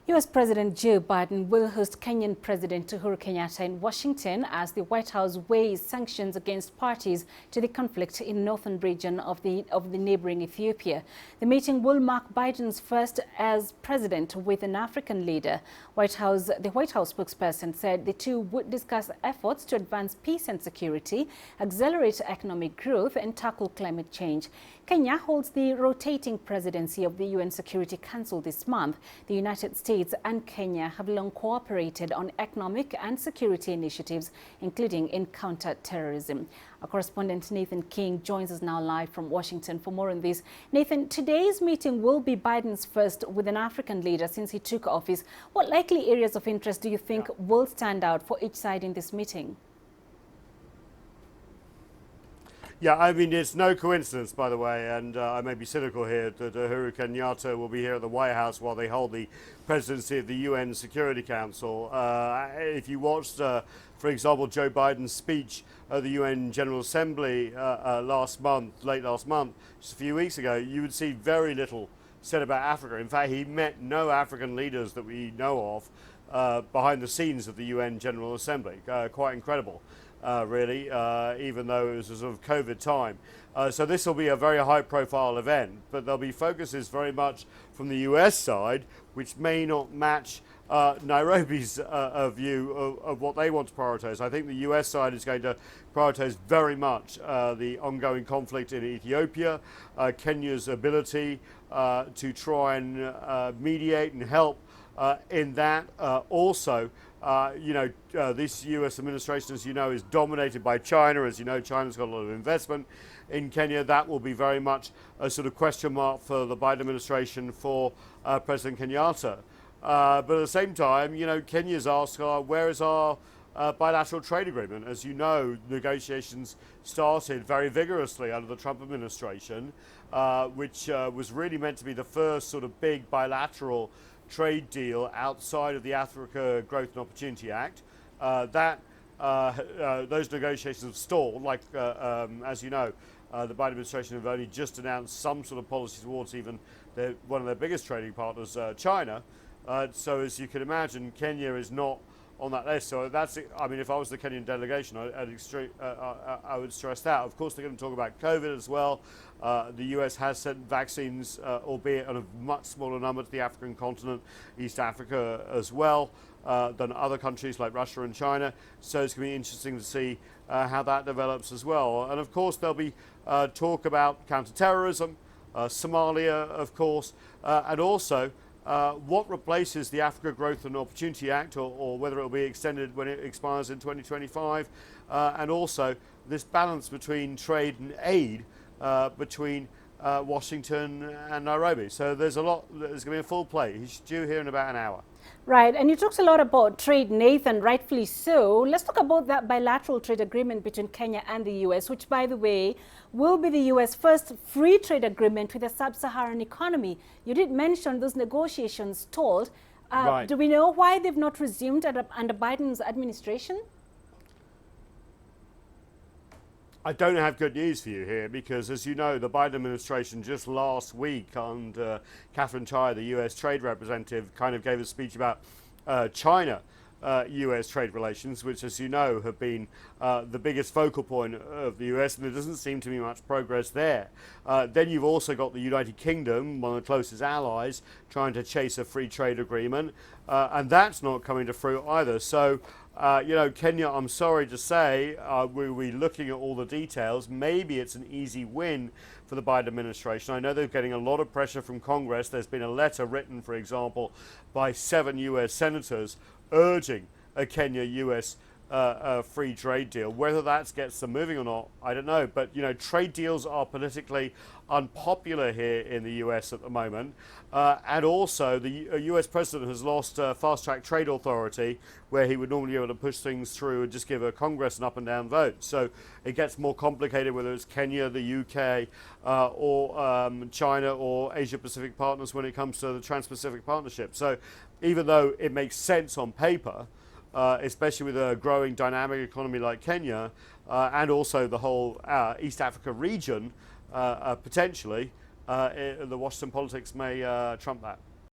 U.S. President Joe Biden will host Kenyan President Uhuru Kenyatta in Washington as the White House weighs sanctions against parties to the conflict in northern region of the neighboring Ethiopia. The meeting will mark Biden's first as president with an African leader. The White House spokesperson said the two would discuss efforts to advance peace and security, accelerate economic growth, and tackle climate change. Kenya holds the rotating presidency of the UN Security Council this month. The United States and Kenya have long cooperated on economic and security initiatives, including in counter-terrorism. Our correspondent Nathan King joins us now live from Washington for more on this. Nathan, today's meeting will be Biden's first with an African leader since he took office. What likely areas of interest do you think will stand out for each side in this meeting? Yeah, I mean, it's no coincidence, by the way, and I may be cynical here, that Uhuru Kenyatta will be here at the White House while they hold the presidency of the UN Security Council. If you watched, for example, Joe Biden's speech at the UN General Assembly late last month, just a few weeks ago, you would see very little said about Africa. In fact, he met no African leaders that we know of behind the scenes of the UN General Assembly. Quite incredible. Really, even though it was a sort of COVID time. So this will be a very high-profile event, but there'll be focuses very much from the US side, which may not match Nairobi's view of what they want to prioritize. I think the US side is going to prioritize very much the ongoing conflict in Ethiopia, Kenya's ability to try and mediate and help in that. Also, this US administration, as you know, is dominated by China. As you know, China's got a lot of investment in Kenya. That will be very much a sort of question mark for the Biden administration for President Kenyatta. But at the same time, Kenya's asked, where is our bilateral trade agreement? As you know, negotiations started very vigorously under the Trump administration, which was really meant to be the first sort of big bilateral trade deal outside of the Africa Growth and Opportunity Act. Those negotiations have stalled. As you know, the Biden administration have only just announced some sort of policy towards even one of their biggest trading partners, China. So as you can imagine, Kenya is not on that list. So that's it. I mean, if I was the Kenyan delegation, I would stress that. Of course, they're going to talk about COVID as well. The US has sent vaccines, albeit on a much smaller number, to the African continent, East Africa as well, than other countries like Russia and China. So it's going to be interesting to see how that develops as well. And of course, there'll be talk about counterterrorism, Somalia, of course, and also what replaces the Africa Growth and Opportunity Act, or whether it will be extended when it expires in 2025, and also this balance between trade and aid between Washington and Nairobi. So there's going to be a full play. He's due here in about an hour. Right, and you talked a lot about trade, Nathan, rightfully so. Let's talk about that bilateral trade agreement between Kenya and the US, which, by the way, will be the US first free trade agreement with a sub-Saharan economy. You did mention those negotiations stalled. Right. Do we know why they've not resumed under Biden's administration? I don't have good news for you here because, as you know, the Biden administration just last week, and Catherine Tai, the US trade representative, kind of gave a speech about China US trade relations, which, as you know, have been the biggest focal point of the US, and there doesn't seem to be much progress there. Then you've also got the United Kingdom, one of the closest allies, trying to chase a free trade agreement, and that's not coming to fruit either. So Kenya, I'm sorry to say, we'll be looking at all the details. Maybe it's an easy win for the Biden administration. I know they're getting a lot of pressure from Congress. There's been a letter written, for example, by 7 US senators urging a Kenya-US free trade deal. Whether that gets them moving or not, I don't know. But, trade deals are politically unpopular here in the US at the moment. And also, the US president has lost fast-track trade authority, where he would normally be able to push things through and just give a Congress an up and down vote. So it gets more complicated, whether it's Kenya, the UK, or China or Asia-Pacific partners when it comes to the Trans-Pacific Partnership. So even though it makes sense on paper, especially with a growing dynamic economy like Kenya, and also the whole East Africa region, potentially, the Washington politics may trump that.